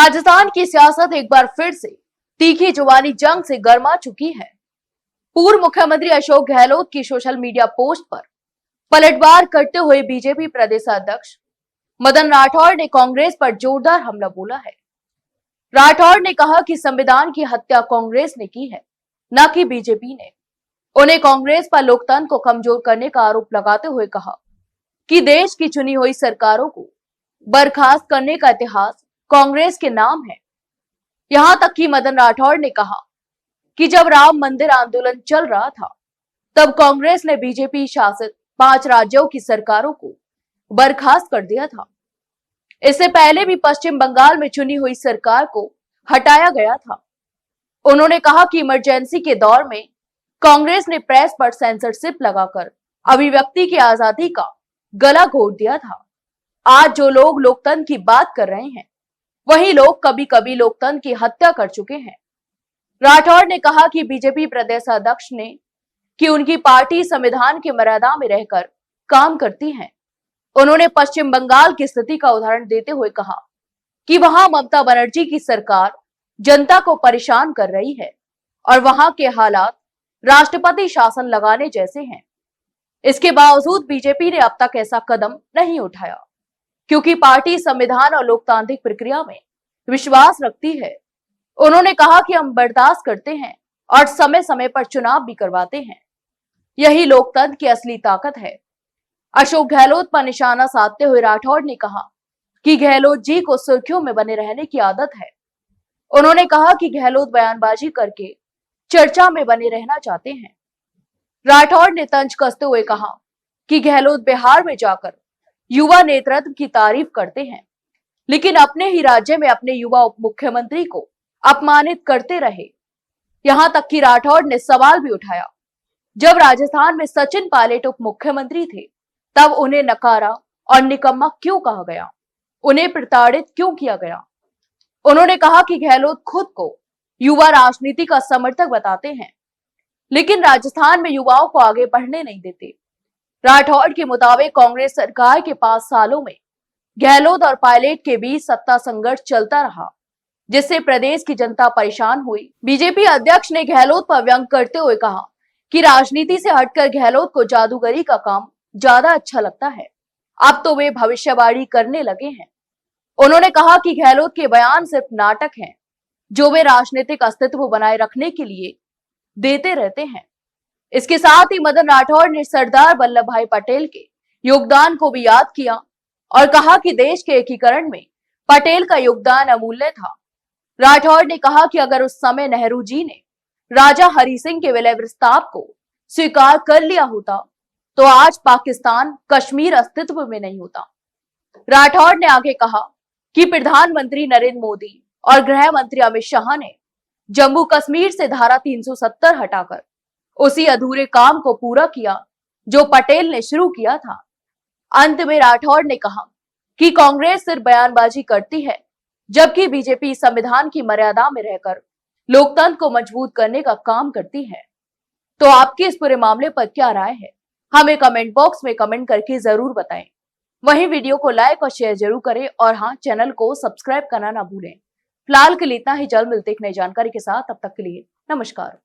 राजस्थान की सियासत एक बार फिर से तीखी जुबानी जंग से गर्मा चुकी है। पूर्व मुख्यमंत्री अशोक गहलोत की सोशल मीडिया पोस्ट पर पलटवार करते हुए बीजेपी प्रदेश अध्यक्ष मदन राठौड़ ने कांग्रेस पर जोरदार हमला बोला है। राठौड़ ने कहा कि संविधान की हत्या कांग्रेस ने की है, न कि बीजेपी ने। उन्हें कांग्रेस पर लोकतंत्र को कमजोर करने का आरोप लगाते हुए कहा कि देश की चुनी हुई सरकारों को बर्खास्त करने का इतिहास कांग्रेस के नाम है। यहां तक कि मदन राठौड़ ने कहा कि जब राम मंदिर आंदोलन चल रहा था, तब कांग्रेस ने बीजेपी शासित 5 राज्यों की सरकारों को बर्खास्त कर दिया था। इससे पहले भी पश्चिम बंगाल में चुनी हुई सरकार को हटाया गया था। उन्होंने कहा कि इमरजेंसी के दौर में कांग्रेस ने प्रेस पर सेंसरशिप लगाकर अभिव्यक्ति की आजादी का गला घोट दिया था। आज जो लोग लोकतंत्र की बात कर रहे हैं, वही लोग कभी कभी लोकतंत्र की हत्या कर चुके हैं। राठौड़ ने कहा कि बीजेपी प्रदेश अध्यक्ष ने कि उनकी पार्टी संविधान की मर्यादा में रहकर काम करती है। उन्होंने पश्चिम बंगाल की स्थिति का उदाहरण देते हुए कहा कि वहां ममता बनर्जी की सरकार जनता को परेशान कर रही है और वहां के हालात राष्ट्रपति शासन लगाने जैसे हैं। इसके बावजूद बीजेपी ने अब तक ऐसा कदम नहीं उठाया, क्योंकि पार्टी संविधान और लोकतांत्रिक प्रक्रिया में विश्वास रखती है। उन्होंने कहा कि हम बर्दाश्त करते हैं और समय समय पर चुनाव भी करवाते हैं। यही लोकतंत्र की असली ताकत है। अशोक गहलोत पर निशाना साधते हुए राठौड़ ने कहा कि गहलोत जी को सुर्खियों में बने रहने की आदत है। उन्होंने कहा कि गहलोत बयानबाजी करके चर्चा में बने रहना चाहते हैं। राठौड़ ने तंज कसते हुए कहा कि गहलोत बिहार में जाकर युवा नेतृत्व की तारीफ करते हैं, लेकिन अपने ही राज्य में अपने युवा उप मुख्यमंत्री को अपमानित करते रहे। यहां तक कि राठौड़ ने सवाल भी उठाया, जब राजस्थान में सचिन पायलट उप मुख्यमंत्री थे, तब उन्हें नकारा और निकम्मा क्यों कहा गया, उन्हें प्रताड़ित क्यों किया गया। उन्होंने कहा कि गहलोत खुद को युवा राजनीति का समर्थक बताते हैं, लेकिन राजस्थान में युवाओं को आगे बढ़ने नहीं देते। राठौड़ के मुताबिक कांग्रेस सरकार के 5 सालों में गहलोत और पायलट के बीच सत्ता संघर्ष चलता रहा, जिससे प्रदेश की जनता परेशान हुई। बीजेपी अध्यक्ष ने गहलोत पर व्यंग करते हुए कहा कि राजनीति से हटकर गहलोत को जादूगरी का काम ज्यादा अच्छा लगता है। अब तो वे भविष्यवाणी करने लगे हैं। उन्होंने कहा कि गहलोत के बयान सिर्फ नाटक हैं, जो वे राजनीतिक अस्तित्व बनाए रखने के लिए देते रहते हैं। इसके साथ ही मदन राठौड़ ने सरदार वल्लभ भाई पटेल के योगदान को भी याद किया और कहा कि देश के एकीकरण में पटेल का योगदान अमूल्य था। राठौड़ ने कहा कि अगर उस समय नेहरू जी ने राजा हरि सिंह के विलय प्रस्ताव को स्वीकार कर लिया होता, तो आज पाकिस्तान कश्मीर अस्तित्व में नहीं होता। राठौड़ ने आगे कहा कि प्रधानमंत्री नरेंद्र मोदी और गृह मंत्री अमित शाह ने जम्मू कश्मीर से धारा 370 हटाकर उसी अधूरे काम को पूरा किया जो पटेल ने शुरू किया था। अंत में राठौड़ ने कहा कि कांग्रेस सिर्फ बयानबाजी करती है, जबकि बीजेपी संविधान की मर्यादा में रहकर लोकतंत्र को मजबूत करने का काम करती है। तो आपकी इस पूरे मामले पर क्या राय है, हमें कमेंट बॉक्स में कमेंट करके जरूर बताएं। वहीं वीडियो को लाइक और शेयर जरूर करें और हाँ, चैनल को सब्सक्राइब करना ना भूलें। फिलहाल के लिए इतना ही। जल्द मिलते एक नई जानकारी के साथ, तब तक के लिए नमस्कार।